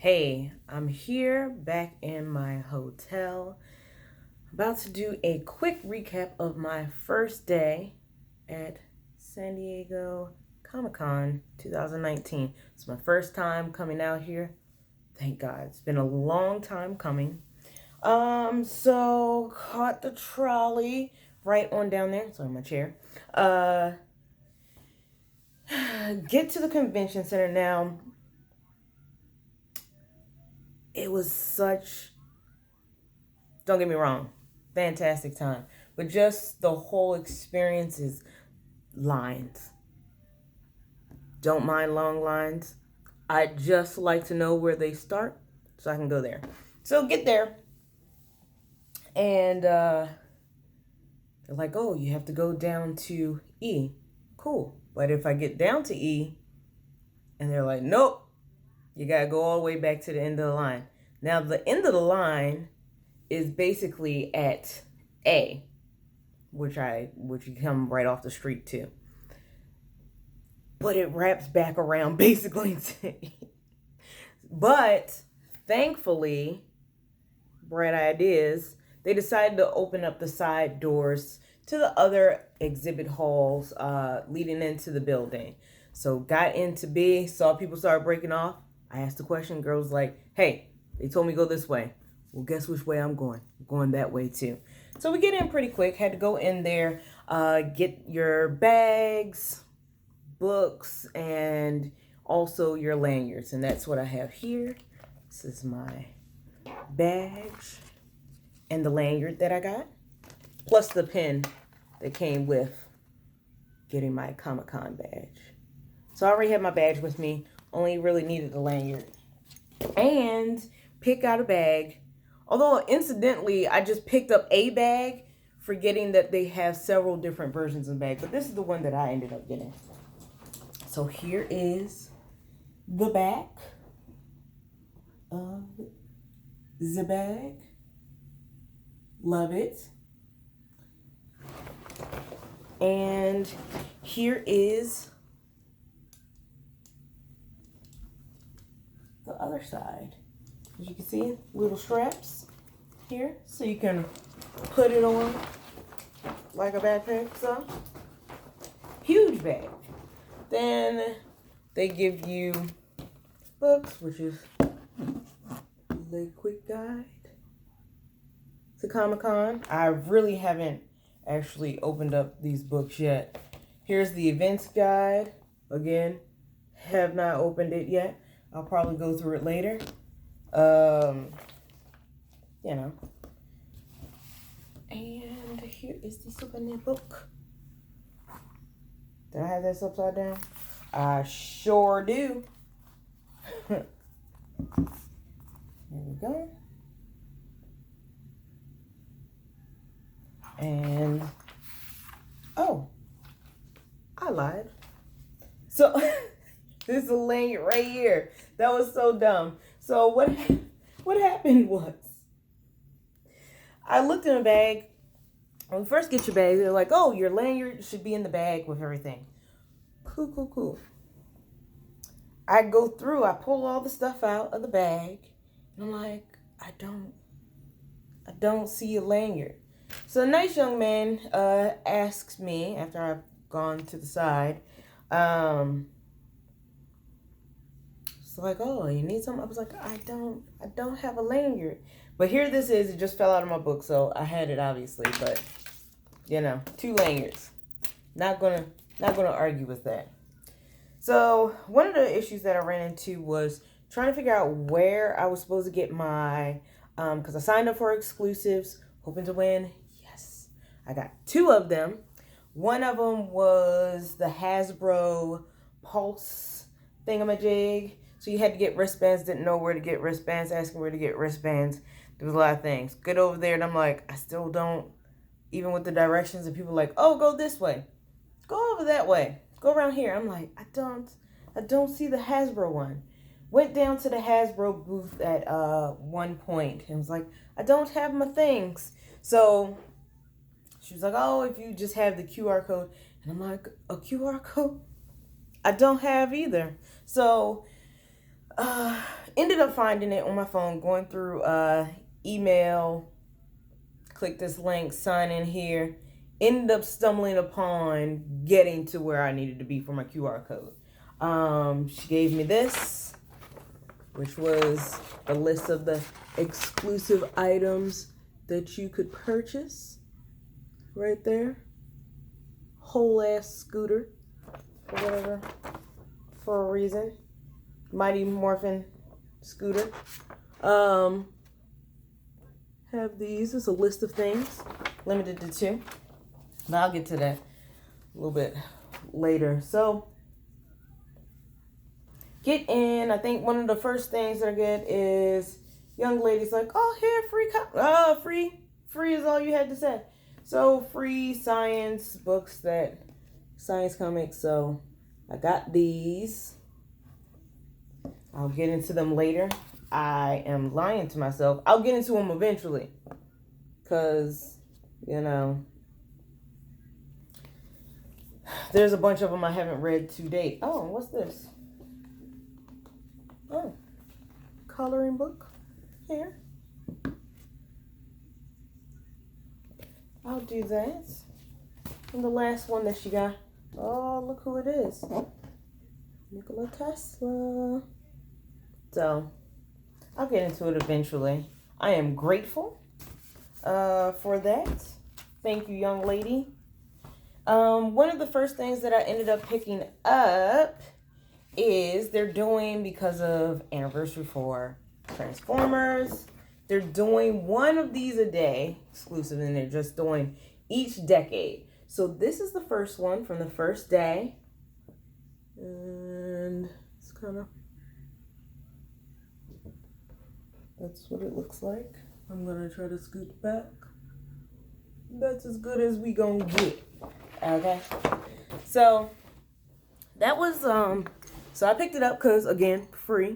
Hey, I'm here back in my hotel, about to do a quick recap of my first day at San Diego Comic-Con 2019. It's my first time coming out here. Thank God. It's been a long time coming. So caught the trolley right on down there. Sorry, my chair. Get to the convention center now. It was don't get me wrong, fantastic time. But just the whole experience is lines. Don't mind long lines. I just like to know where they start so I can go there. So get there. And they're like, oh, you have to go down to E. Cool. But if I get down to E and they're like, nope, you got to go all the way back to the end of the line. Now, the end of the line is basically at A, which you come right off the street to. But it wraps back around basically to E. But thankfully, bright ideas, they decided to open up the side doors to the other exhibit halls leading into the building. So got into B, saw people start breaking off. I asked the question, girls like, hey, they told me go this way. Well, guess which way I'm going? I'm going that way too. So we get in pretty quick. Had to go in there, get your bags, books, and also your lanyards. And that's what I have here. This is my badge and the lanyard that I got, plus the pin that came with getting my Comic-Con badge. So I already had my badge with me, only really needed the lanyard. And pick out a bag. Although, incidentally, I just picked up a bag, forgetting that they have several different versions of the bag. But this is the one that I ended up getting. So here is the back of the bag. Love it. And here is the other side. As you can see, little straps here, so you can put it on like a backpack. So, huge bag. Then they give you books, which is the quick guide to Comic-Con. I really haven't actually opened up these books yet. Here's the events guide. Again, have not opened it yet. I'll probably go through it later. And here is the souvenir book. Did I have this upside down? I sure do. Here we go. And, oh, I lied. So, this is a lanyard right here. That was so dumb. So, what happened was, I looked in the bag. When you first get your bag, they're like, oh, your lanyard should be in the bag with everything. Cool. I go through, I pull all the stuff out of the bag, and I'm like, I don't see a lanyard. So a nice young man asks me, after I've gone to the side, it's like, oh, you need something? I was like, I don't have a lanyard. But here this is, it just fell out of my book, so I had it obviously, but 2 lanyards. Not gonna argue with that. So one of the issues that I ran into was trying to figure out where I was supposed to get my, because I signed up for exclusives, hoping to win. Yes, I got 2 of them. One of them was the Hasbro Pulse thingamajig. So you had to get wristbands, didn't know where to get wristbands, asking where to get wristbands. There was a lot of things. Get over there, and I'm like, I still don't, even with the directions, and people are like, oh, go this way. Go over that way. Go around here. I'm like, I don't see the Hasbro one. Went down to the Hasbro booth at one point and was like, I don't have my things. So she was like, oh, if you just have the QR code. And I'm like, a QR code? I don't have either. So Ended up finding it on my phone, going through email, click this link, sign in here. Ended up stumbling upon getting to where I needed to be for my QR code. She gave me this, which was the list of the exclusive items that you could purchase right there. Whole ass scooter or whatever for a reason. Mighty Morphin scooter. Have these. It's a list of things, limited to 2. But I'll get to that a little bit later. So get in. I think one of the first things that I get is young ladies like, oh, here, free is all you had to say. So free science books, science comics. So I got these. I'll get into them later. I am lying to myself. I'll get into them eventually. Because, there's a bunch of them I haven't read to date. Oh, what's this? Oh, coloring book. Here. I'll do that. And the last one that she got. Oh, look who it is. Nikola Tesla. So, I'll get into it eventually. I am grateful for that. Thank you, young lady. One of the first things that I ended up picking up is they're doing, because of anniversary for Transformers, they're doing one of these a day, exclusive, and they're just doing each decade. So this is the first one from the first day. And it's kind of... that's what it looks like. I'm going to try to scoot back. That's as good as we gonna get. Okay. So, that was, so I picked it up because, again, free.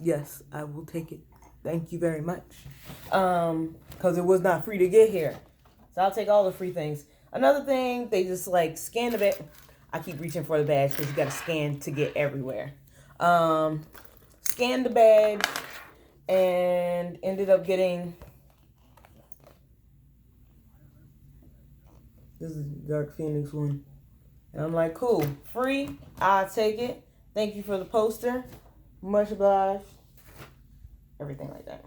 Yes, I will take it. Thank you very much. Because it was not free to get here. So I'll take all the free things. Another thing, they just like scan the bag. I keep reaching for the badge because you got to scan to get everywhere. Scanned the bag. And ended up getting, this is the Dark Phoenix one. And I'm like, cool, free, I'll take it. Thank you for the poster. Much obliged. Everything like that.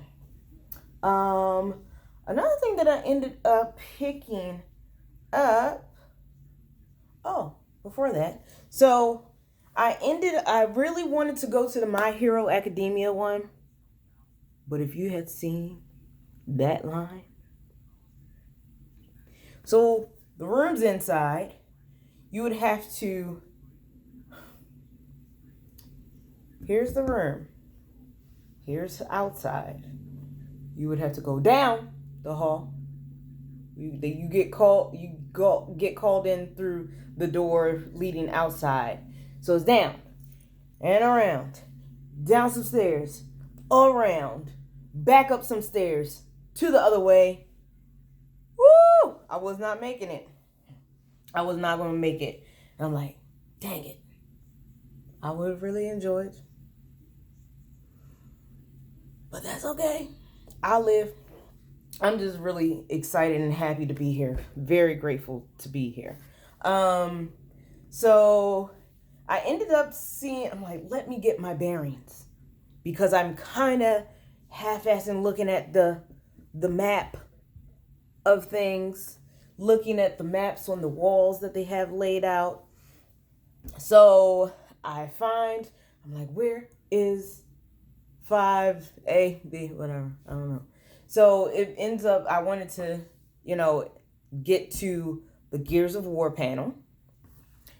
Another thing that I ended up picking up, before that. So I really wanted to go to the My Hero Academia one. But if you had seen that line. So the room's inside. You would have to. Here's the room. Here's outside. You would have to go down the hall. You get called. Get called in through the door leading outside. So it's down and around, down some stairs, around. Back up some stairs to the other way. Woo! I was not making it. I was not going to make it. And I'm like, dang it. I would have really enjoyed. But that's okay. I'll live. I'm just really excited and happy to be here. Very grateful to be here. So I ended up seeing, I'm like, let me get my bearings. Because I'm kind of half-assing looking at the map of things, looking at the maps on the walls that they have laid out. So I'm like, where is 5A, B, whatever, I don't know. So it ends up, I wanted to, get to the Gears of War panel.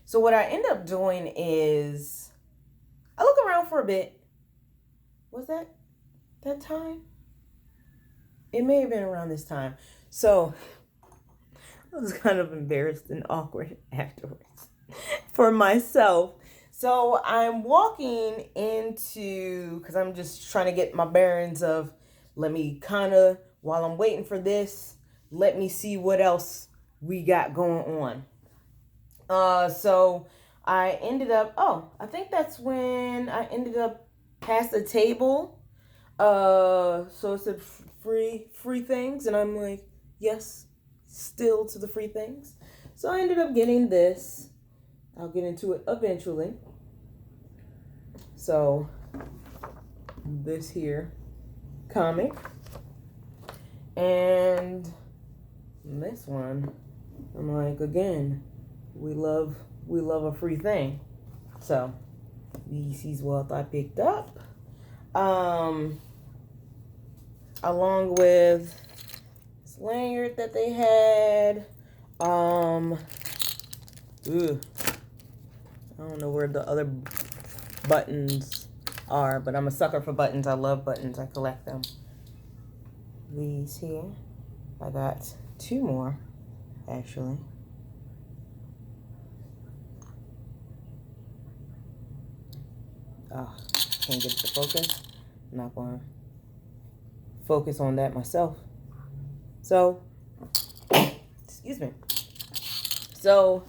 So what I end up doing is, I look around for a bit. Was that time? It may have been around this time. So I was kind of embarrassed and awkward afterwards for myself. So I'm walking into, because I'm just trying to get my bearings of, let me kind of, while I'm waiting for this, let me see what else we got going on. So I ended up, I think that's when I ended up past the table. So it said free things, and I'm like, yes, still to the free things. So I ended up getting this. I'll get into it eventually. So this here comic, and this one, I'm like, again, we love a free thing. So these what I picked up. Along with this lanyard that they had. I don't know where the other buttons are, but I'm a sucker for buttons. I love buttons. I collect them. These here. I got 2 more, actually. Oh, can't get it to focus. I'm not going to focus on that myself. So, excuse me. So,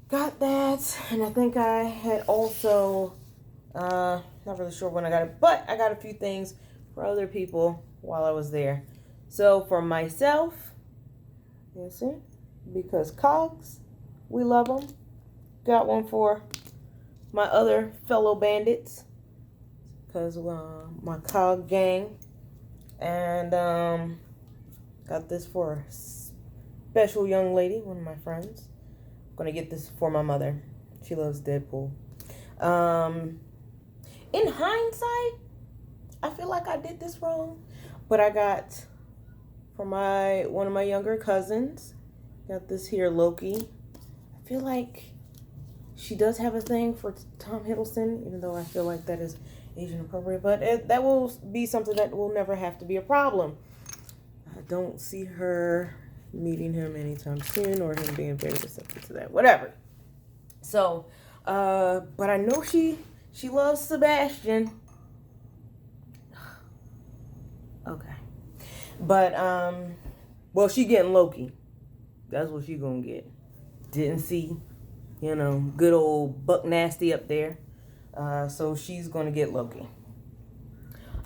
got that, and I think I had also, not really sure when I got it, but I got a few things for other people while I was there. So, for myself, you see, because cogs, we love them. Got one for my other fellow bandits, because my cog gang, and got this for a special young lady, one of my friends. I'm gonna get this for my mother. She loves Deadpool. In hindsight, I feel like I did this wrong, but I got for one of my younger cousins, got this here Loki. I feel like she does have a thing for Tom Hiddleston, even though I feel like that is Asian appropriate, but that will be something that will never have to be a problem. I don't see her meeting him anytime soon, or him being very receptive to that. Whatever. So, but I know she loves Sebastian. Okay. But well, she getting Loki. That's what she gonna get. Didn't see, good old Buck Nasty up there. So she's gonna get Loki.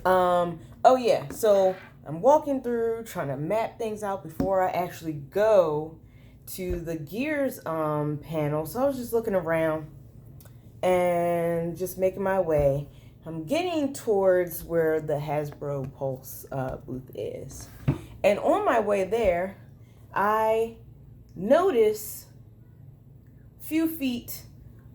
Oh yeah, so I'm walking through trying to map things out before I actually go to the Gears panel. So I was just looking around and just making my way. I'm getting towards where the Hasbro Pulse booth is. And on my way there, I notice a few feet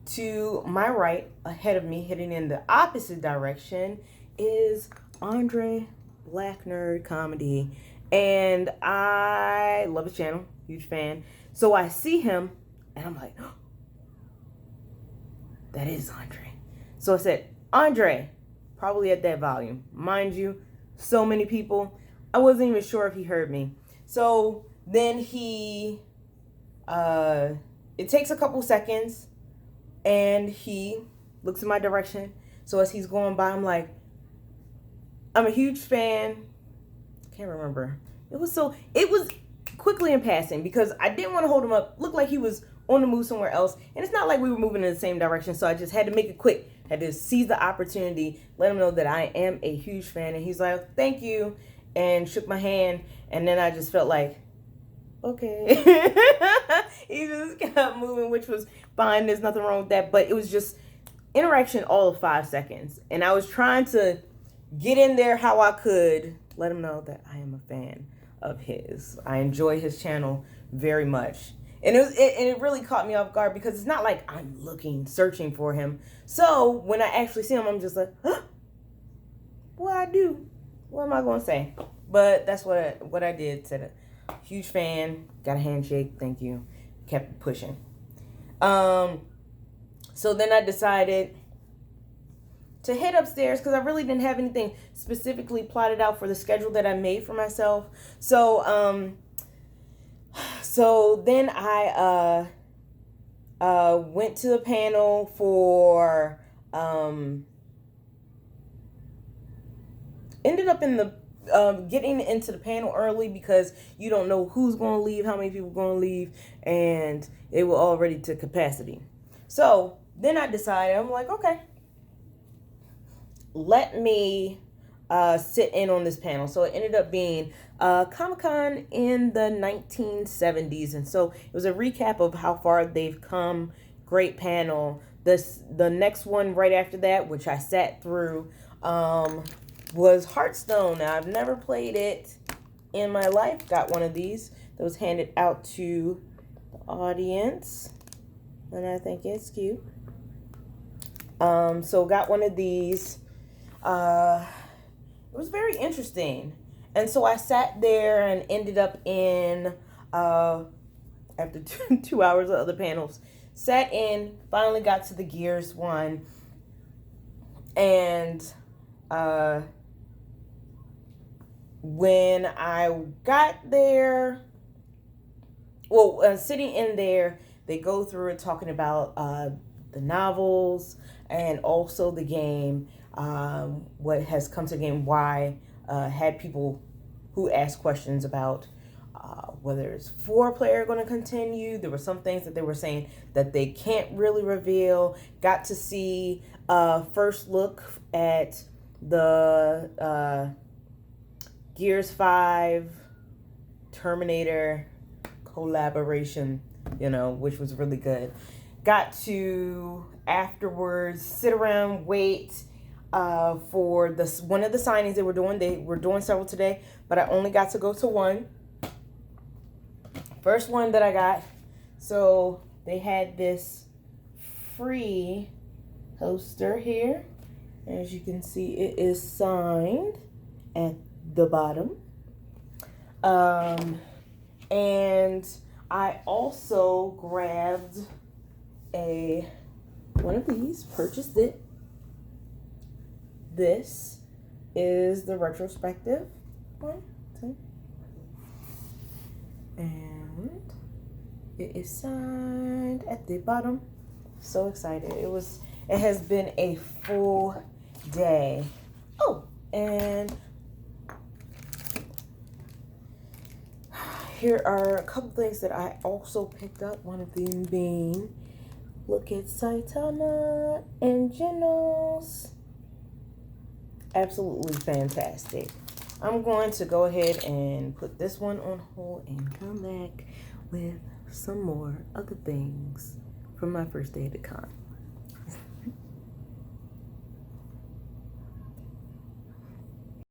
to my right, ahead of me, heading in the opposite direction, is Andre Black Nerd Comedy. And I love his channel, huge fan. So I see him, and I'm like, oh, that is Andre. So I said, Andre, probably at that volume. Mind you, so many people, I wasn't even sure if he heard me. So then it takes a couple seconds, and he looks in my direction. So as he's going by, I'm like, I'm a huge fan. Can't remember. It was quickly in passing because I didn't want to hold him up. Looked like he was on the move somewhere else. And it's not like we were moving in the same direction. So I just had to make it quick. Had to seize the opportunity, let him know that I am a huge fan. And he's like, thank you. And shook my hand. And then I just felt like, okay. He just kept moving, which was fine. There's nothing wrong with that. But it was just interaction all of 5 seconds. And I was trying to get in there how I could, let him know that I am a fan of his. I enjoy his channel very much. And it really caught me off guard because it's not like I'm searching for him. So when I actually see him, I'm just like, huh? What I do? What am I going to say? But that's what I did. Said a huge fan, got a handshake, thank you, kept pushing. So then I decided to head upstairs because I really didn't have anything specifically plotted out for the schedule that I made for myself. So then I went to the panel for ended up in the getting into the panel early because you don't know who's going to leave, how many people are going to leave, and they were already to capacity. So then I decided, I'm like, okay, let me sit in on this panel. So it ended up being Comic-Con in the 1970s. And so it was a recap of how far they've come. Great panel. The next one right after that, which I sat through, was Hearthstone. Now, I've never played it in my life. Got one of these that was handed out to the audience, and I think it's cute. So got one of these. It was very interesting. And so I sat there and ended up in, after 2 hours of other panels, sat in, finally got to the Gears one. And when I got there, sitting in there, they go through it talking about the novels and also the game, what has come to the game, why, had people who asked questions about whether it's 4-player going to continue. There were some things that they were saying that they can't really reveal. Got to see first look at the Gears 5 Terminator collaboration, which was really good. Got to afterwards sit around, wait for one of the signings they were doing. They were doing several today, but I only got to go to one. First one that I got. So they had this free poster here. As you can see, it is signed at the bottom. And I also grabbed one of these, purchased it. This is the retrospective one. And it is signed at the bottom. So excited. It has been a full day. Oh, and here are a couple things that I also picked up. One of them being, look at Saitama and Genos. Absolutely fantastic. I'm going to go ahead and put this one on hold and come back with some more other things from my first day at the con.